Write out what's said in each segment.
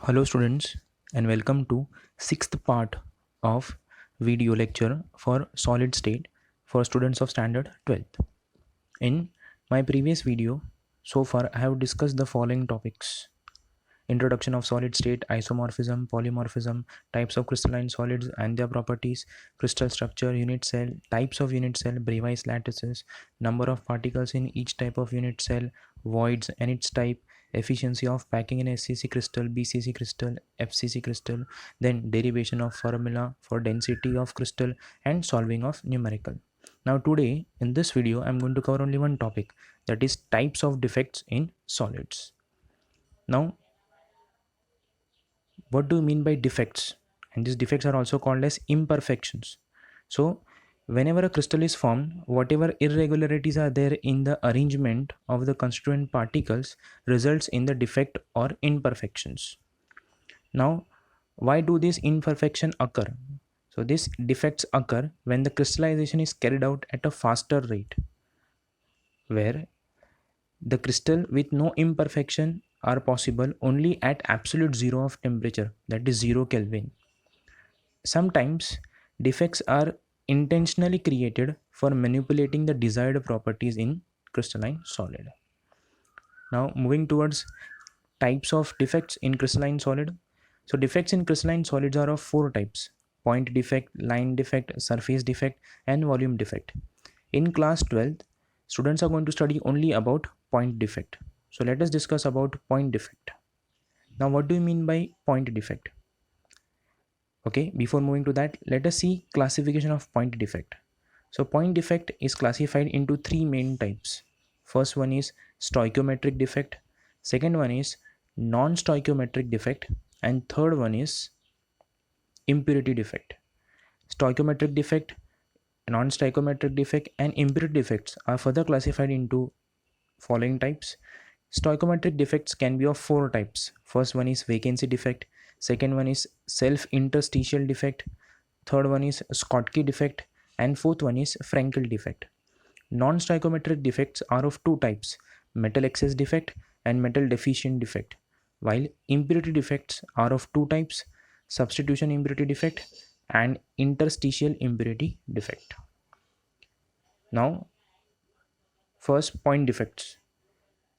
Hello students and welcome to sixth part of video lecture for solid state for students of standard 12th. In my previous video, so far I have discussed the following topics: introduction of solid state, isomorphism, polymorphism, types of crystalline solids and their properties, crystal structure, unit cell, types of unit cell, Bravais lattices, number of particles in each type of unit cell, voids and its type, efficiency of packing in SCC crystal, BCC crystal, FCC crystal, then derivation of formula for density of crystal and solving of numerical. Now today in this video I'm going to cover only one topic, that is types of defects in solids. Now what do you mean by defects? And these defects are also called as imperfections. So whenever a crystal is formed, whatever irregularities are there in the arrangement of the constituent particles results in the defect or imperfections. Now why do these imperfections occur? So these defects occur when the crystallization is carried out at a faster rate, where the crystal with no imperfection are possible only at absolute zero of temperature, that is 0 Kelvin. Sometimes defects are intentionally created for manipulating the desired properties in crystalline solid. Now moving towards types of defects in crystalline solid. So defects in crystalline solids are of four types: point defect, line defect, surface defect and volume defect. In class 12th, students are going to study only about point defect. So let us discuss about point defect. Now what do you mean by point defect? Okay, before moving to that, let us see classification of point defect. So point defect is classified into three main types. First one is stoichiometric defect, second one is non-stoichiometric defect, and third one is impurity defect. Stoichiometric defect, non-stoichiometric defect and impurity defects are further classified into following types. Stoichiometric defects can be of four types. First one is vacancy defect, second one is self-interstitial defect, third one is Schottky defect, and fourth one is Frankel defect. Non-stoichiometric defects are of two types: metal excess defect and metal deficient defect, while impurity defects are of two types: substitution impurity defect and interstitial impurity defect. Now first, point defects.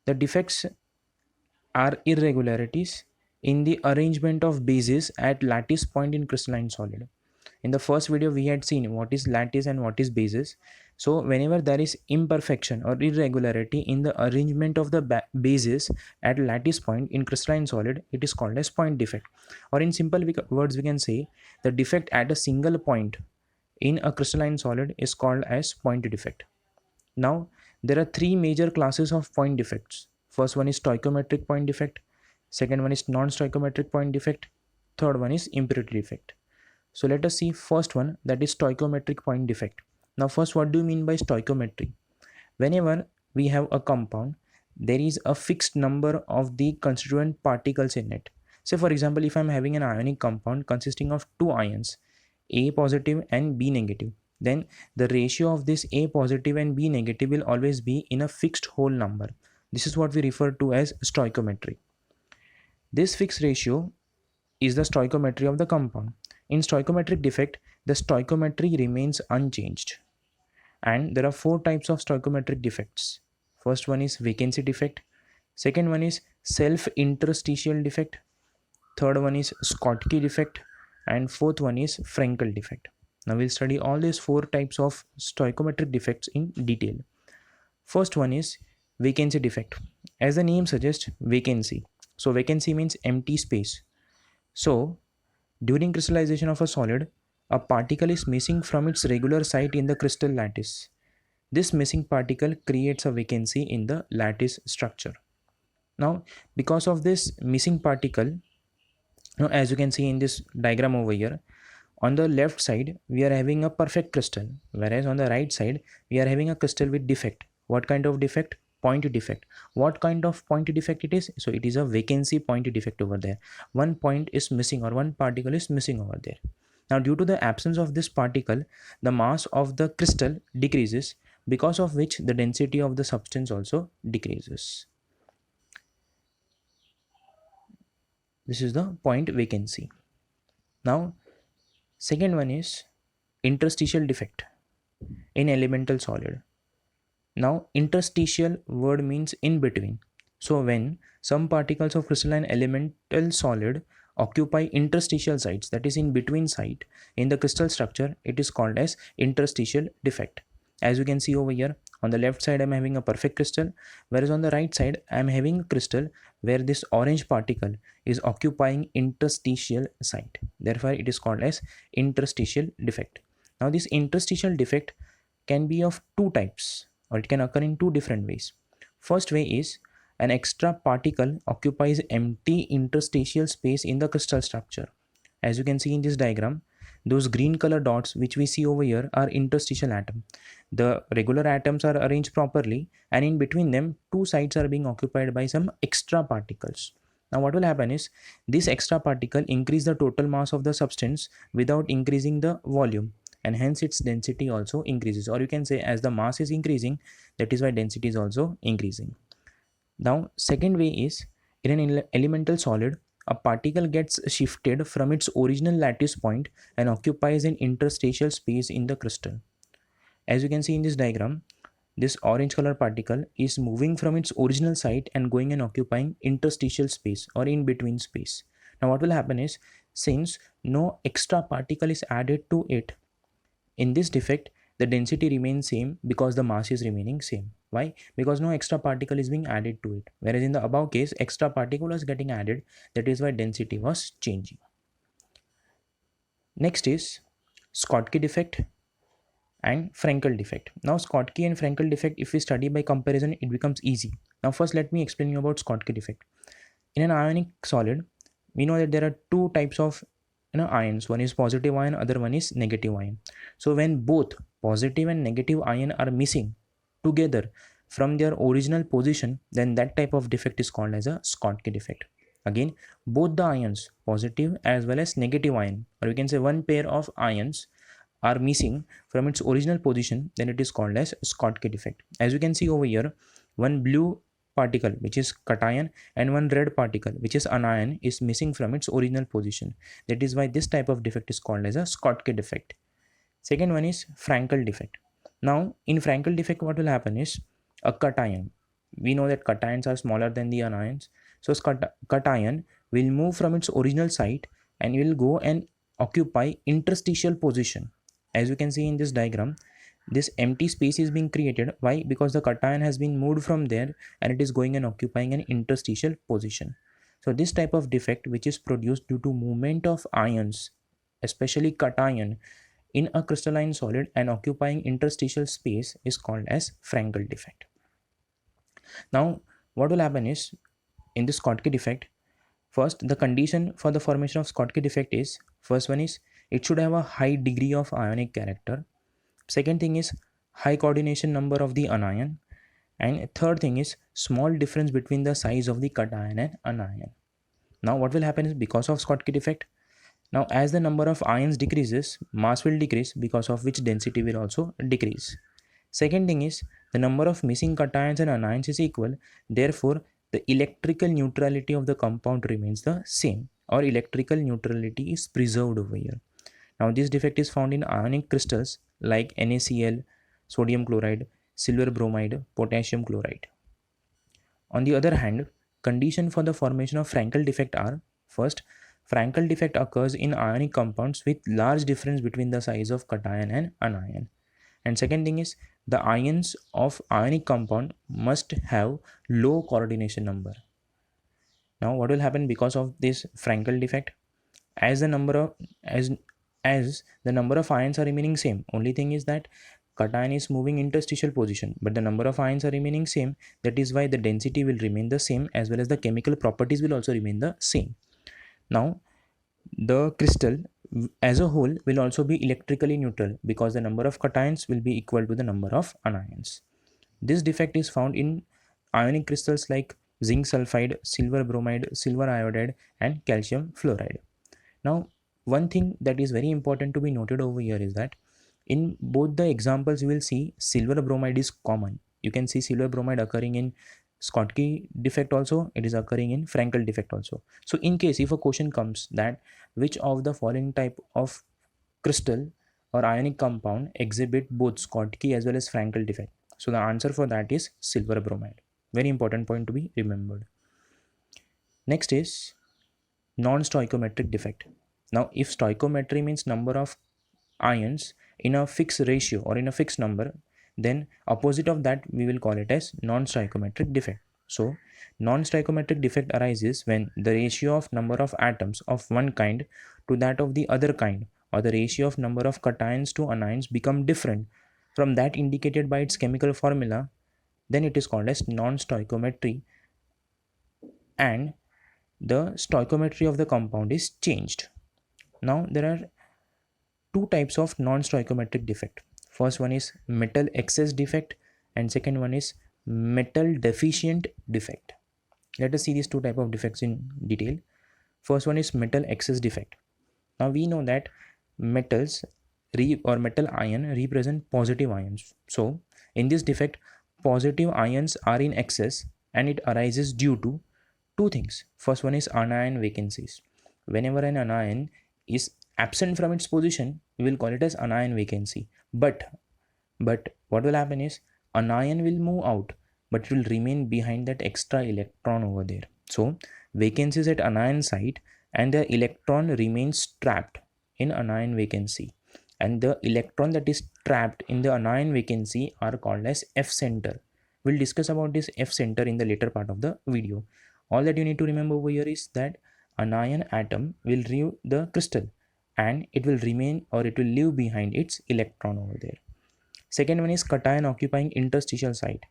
The defects are irregularities in the arrangement of bases at lattice point in crystalline solid. In the first video we had seen what is lattice and what is bases. So whenever there is imperfection or irregularity in the arrangement of the bases at lattice point in crystalline solid, it is called as point defect. Or in simple words we can say the defect at a single point in a crystalline solid is called as point defect. Now there are three major classes of point defects. First one is stoichiometric point defect, second one is non-stoichiometric point defect, third one is impurity defect. So let us see first one, that is stoichiometric point defect. Now first, what do you mean by stoichiometry? Whenever we have a compound, there is a fixed number of the constituent particles in it. Say for example, if I am having an ionic compound consisting of two ions, A positive and B negative, then the ratio of this A positive and B negative will always be in a fixed whole number. This is what we refer to as stoichiometry. This fixed ratio is the stoichiometry of the compound. In stoichiometric defect, the stoichiometry remains unchanged. And there are four types of stoichiometric defects. First one is vacancy defect, second one is self-interstitial defect, third one is Schottky defect, and fourth one is Frankel defect. Now we'll study all these four types of stoichiometric defects in detail. First one is vacancy defect. As the name suggests, vacancy. So vacancy means empty space. So during crystallization of a solid, a particle is missing from its regular site in the crystal lattice. This missing particle creates a vacancy in the lattice structure. Now, because of this missing particle, as you can see in this diagram over here, on the left side, we are having a perfect crystal, whereas on the right side, we are having a crystal with defect. What kind of defect? Point defect. What kind of point defect it is? So it is a vacancy point defect over there. One point is missing or one particle is missing over there. Now due to the absence of this particle, the mass of the crystal decreases, because of which the density of the substance also decreases. This is the point we can see. Now, second one is interstitial defect in elemental solid. Now, interstitial word means in between. So, when some particles of crystalline elemental solid occupy interstitial sites, that is in between site in the crystal structure, it is called as interstitial defect. As you can see over here, on the left side I am having a perfect crystal, whereas on the right side I am having a crystal where this orange particle is occupying interstitial site. Therefore, it is called as interstitial defect. Now, this interstitial defect can be of two types, or it can occur in two different ways. First way is an extra particle occupies empty interstitial space in the crystal structure. As you can see in this diagram, those green color dots which we see over here are interstitial atom. The regular atoms are arranged properly, and in between them two sites are being occupied by some extra particles. Now what will happen is this extra particle increase the total mass of the substance without increasing the volume, and hence its density also increases, or you can say as the mass is increasing, that is why density is also increasing. Now second way is in an elemental solid, a particle gets shifted from its original lattice point and occupies an interstitial space in the crystal. As you can see in this diagram, this orange color particle is moving from its original site and going and occupying interstitial space or in between space. Now what will happen is, since no extra particle is added to it, in this defect the density remains same because the mass is remaining same. Why? Because no extra particle is being added to it, whereas in the above case extra particle was getting added, that is why density was changing. Next is Schottky defect and Frankel defect. Now Schottky and Frankel defect, if we study by comparison, it becomes easy. Now first let me explain you about Schottky defect. In an ionic solid, we know that there are two types of ions. One is positive ion, other one is negative ion. So when both positive and negative ion are missing together from their original position, then that type of defect is called as a Schottky defect. Again, both the ions, positive as well as negative ion, or we can say one pair of ions are missing from its original position, then it is called as Schottky defect. As you can see over here, one blue particle which is cation and one red particle which is anion is missing from its original position. That is why this type of defect is called as a Schottky defect. Second one is Frankel defect. Now in Frankel defect, what will happen is a cation, we know that cations are smaller than the anions, so cation will move from its original site and will go and occupy interstitial position. As you can see in this diagram, this empty space is being created. Why? Because the cation has been moved from there and it is going and occupying an interstitial position. So this type of defect, which is produced due to movement of ions, especially cation, in a crystalline solid and occupying interstitial space, is called as Frankel defect. Now what will happen is, in this Schottky defect, first the condition for the formation of Schottky defect is, first one is it should have a high degree of ionic character. Second thing is high coordination number of the anion, and third thing is small difference between the size of the cation and anion. Now what will happen is, because of Schottky defect, now as the number of ions decreases, mass will decrease, because of which density will also decrease. Second thing is the number of missing cations and anions is equal, therefore the electrical neutrality of the compound remains the same, or electrical neutrality is preserved over here. Now this defect is found in ionic crystals like NaCl, sodium chloride, silver bromide, potassium chloride. On the other hand, condition for the formation of Frankel defect are, first, Frankel defect occurs in ionic compounds with large difference between the size of cation and anion. And second thing is the ions of ionic compound must have low coordination number. Now what will happen because of this Frankel defect? As the number of the number of ions are remaining same, only thing is that cation is moving interstitial position, but the number of ions are remaining same. That is why the density will remain the same, as well as the chemical properties will also remain the same. Now the crystal as a whole will also be electrically neutral, because the number of cations will be equal to the number of anions. This defect is found in ionic crystals like zinc sulfide, silver bromide, silver iodide, and calcium fluoride. Now one thing that is very important to be noted over here is that in both the examples you will see silver bromide is common. You can see silver bromide occurring in Schottky defect also, it is occurring in Frankel defect also. So in case if a question comes that which of the following type of crystal or ionic compound exhibit both Schottky as well as Frankel defect, so the answer for that is silver bromide. Very important point to be remembered. Next is non-stoichiometric defect. Now if stoichiometry means number of ions in a fixed ratio or in a fixed number, then opposite of that we will call it as non-stoichiometric defect. So non-stoichiometric defect arises when the ratio of number of atoms of one kind to that of the other kind, or the ratio of number of cations to anions become different from that indicated by its chemical formula. Then it is called as non-stoichiometry, and the stoichiometry of the compound is changed. Now there are two types of non-stoichiometric defect. First one is metal excess defect, and second one is metal deficient defect. Let us see these two type of defects in detail. First one is metal excess defect. Now we know that metals or metal ion represent positive ions. So in this defect, positive ions are in excess, and it arises due to two things. First one is anion vacancies. Whenever an anion is absent from its position, we will call it as anion vacancy. But what will happen is anion will move out, but it will remain behind that extra electron over there. So vacancies at anion site, and the electron remains trapped in anion vacancy, and the electron that is trapped in the anion vacancy are called as F center. We'll discuss about this F center in the later part of the video. All that you need to remember over here is that anion atom will leave the crystal, and it will remain, or it will leave behind its electron over there. Second one is cation occupying interstitial site.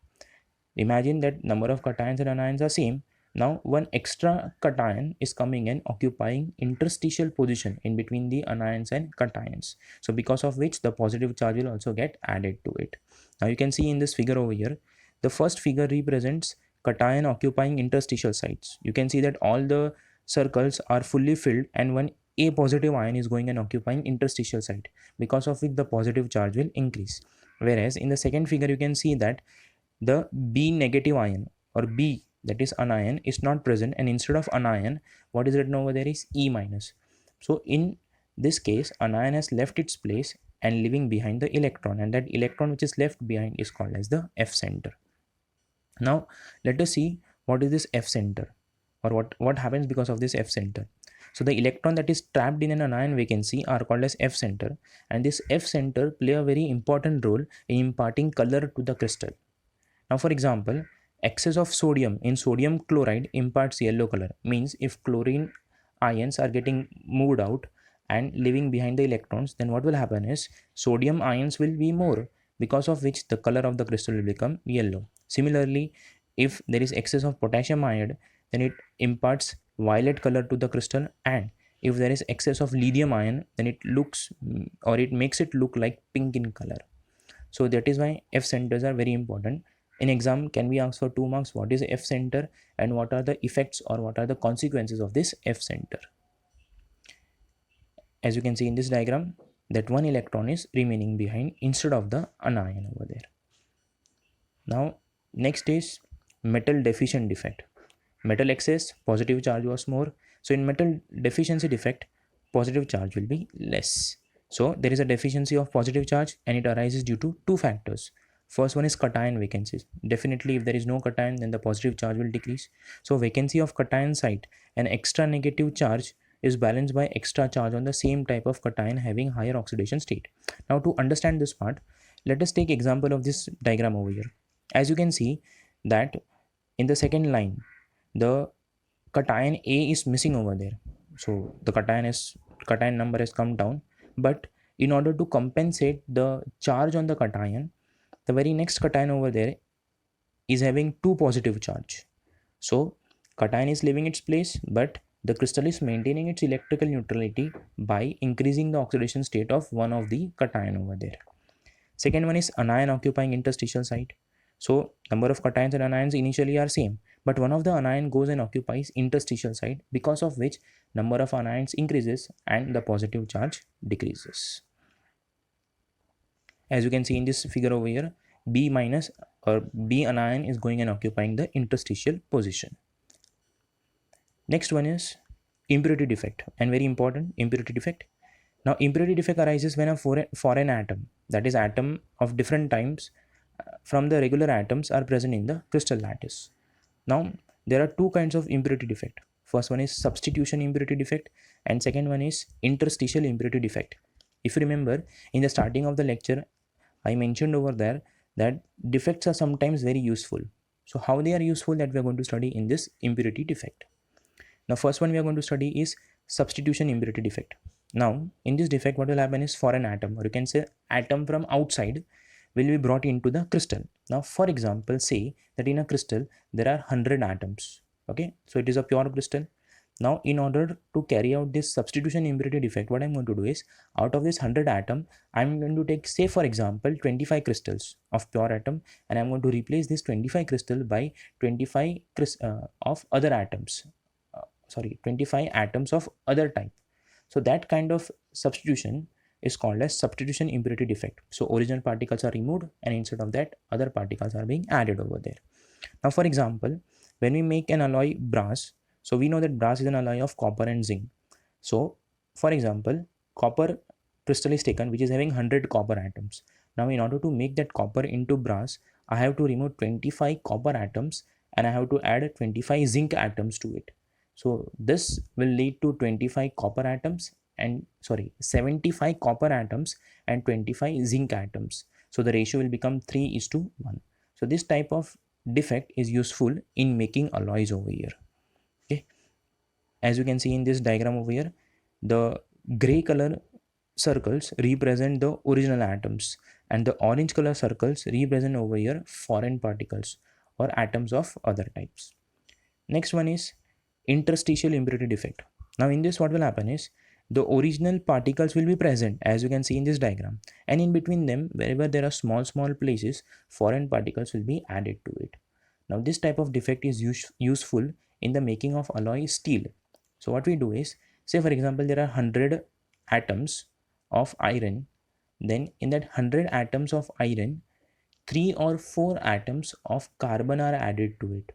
Imagine that number of cations and anions are same. Now one extra cation is coming and occupying interstitial position in between the anions and cations. So because of which the positive charge will also get added to it. Now you can see in this figure over here, the first figure represents cation occupying interstitial sites. You can see that all the circles are fully filled, and one A positive ion is going and occupying interstitial site, because of which the positive charge will increase. Whereas in the second figure you can see that the B negative ion, or B, that is anion, is not present, and instead of anion, what is written over there is E minus. So in this case, anion has left its place and leaving behind the electron, and that electron which is left behind is called as the F center. Now let us see what is this F center, or what happens because of this F center. So the electron that is trapped in an anion vacancy are called as F center, and this F center play a very important role in imparting color to the crystal. Now for example, excess of sodium in sodium chloride imparts yellow color. Means if chlorine ions are getting moved out and leaving behind the electrons, then what will happen is sodium ions will be more, because of which the color of the crystal will become yellow. Similarly, if there is excess of potassium iodide, then it imparts violet color to the crystal, and if there is excess of lithium ion, then it looks, or it makes it look like pink in color. So that is why F centers are very important. In exam, can be asked for 2 marks, what is F center and what are the effects or what are the consequences of this F center. As you can see in this diagram, that one electron is remaining behind instead of the anion over there. Now next is metal deficient defect. Metal excess, positive charge was more. So in metal deficiency defect, positive charge will be less. So there is a deficiency of positive charge, and it arises due to two factors. First one is cation vacancies. Definitely if there is no cation, then the positive charge will decrease. So vacancy of cation site, an extra negative charge is balanced by extra charge on the same type of cation having higher oxidation state. Now to understand this part, let us take example of this diagram over here. As you can see that in the second line, the cation A is missing over there. So the cation number has come down, but in order to compensate the charge on the cation, the very next cation over there is having two positive charge. So cation is leaving its place, but the crystal is maintaining its electrical neutrality by increasing the oxidation state of one of the cation over there. Second one is anion occupying interstitial site. So number of cations and anions initially are same, but one of the anion goes and occupies interstitial site, because of which number of anions increases and the positive charge decreases. As you can see in this figure over here, B minus or B anion is going and occupying the interstitial position. Next one is impurity defect, and very important, impurity defect. Now impurity defect arises when a foreign atom, that is atom of different types from the regular atoms, are present in the crystal lattice. Now there are two kinds of impurity defect. First one is substitution impurity defect, and second one is interstitial impurity defect. If you remember, in the starting of the lecture I mentioned over there that defects are sometimes very useful. So how they are useful, that we are going to study in this impurity defect. Now first one we are going to study is substitution impurity defect. Now in this defect what will happen is, for an atom, or you can say atom from outside, will be brought into the crystal. Now for example, say that in a crystal there are 100 atoms. Okay, so it is a pure crystal. Now in order to carry out this substitution impurity defect, what I'm going to do is, out of this 100 atom, I'm going to take, say for example, 25 crystals of pure atom, and I'm going to replace this 25 crystal by 25 of other atoms, 25 atoms of other type. So that kind of substitution is called as substitution impurity defect. So original particles are removed, and instead of that other particles are being added over there. Now for example, when we make an alloy brass, so we know that brass is an alloy of copper and zinc. So for example, copper crystal is taken which is having 100 copper atoms. Now in order to make that copper into brass, I have to remove 25 copper atoms, and I have to add 25 zinc atoms to it. So this will lead to 25 copper atoms and 75 copper atoms and 25 zinc atoms. So the ratio will become 3:1. So this type of defect is useful in making alloys over here. Okay, as you can see in this diagram over here, the gray color circles represent the original atoms, and the orange color circles represent over here foreign particles or atoms of other types. Next one is interstitial impurity defect. Now in this what will happen is, the original particles will be present as you can see in this diagram, and in between them, wherever there are small places, foreign particles will be added to it. Now this type of defect is useful in the making of alloy steel. So what we do is, say for example there are 100 atoms of iron, then in that 100 atoms of iron, 3 or 4 atoms of carbon are added to it.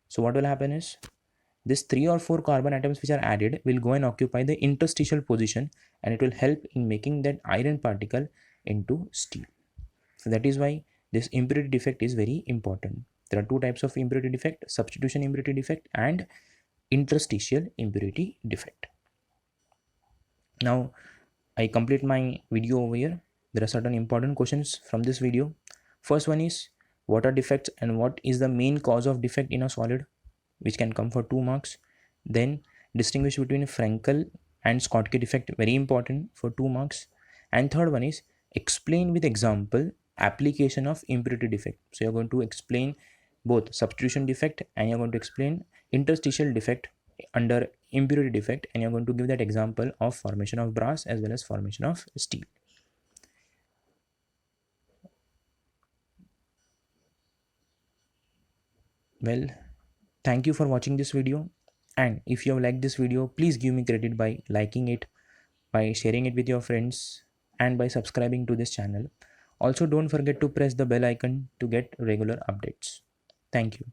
So what will happen is, this 3 or 4 carbon atoms which are added will go and occupy the interstitial position, and it will help in making that iron particle into steel. So that is why this impurity defect is very important. There are two types of impurity defect: substitution impurity defect and interstitial impurity defect. Now I complete my video over here. There are certain important questions from this video. First one is, what are defects and what is the main cause of defect in a solid, which can come for 2 marks. Then distinguish between Frankel and Schottky defect, very important, for 2 marks. And third one is, explain with example application of impurity defect. So you're going to explain both substitution defect and you're going to explain interstitial defect under impurity defect, and you're going to give that example of formation of brass as well as formation of steel. Well, thank you for watching this video, and if you have liked this video, please give me credit by liking it, by sharing it with your friends, and by subscribing to this channel. Also don't forget to press the bell icon to get regular updates. Thank you.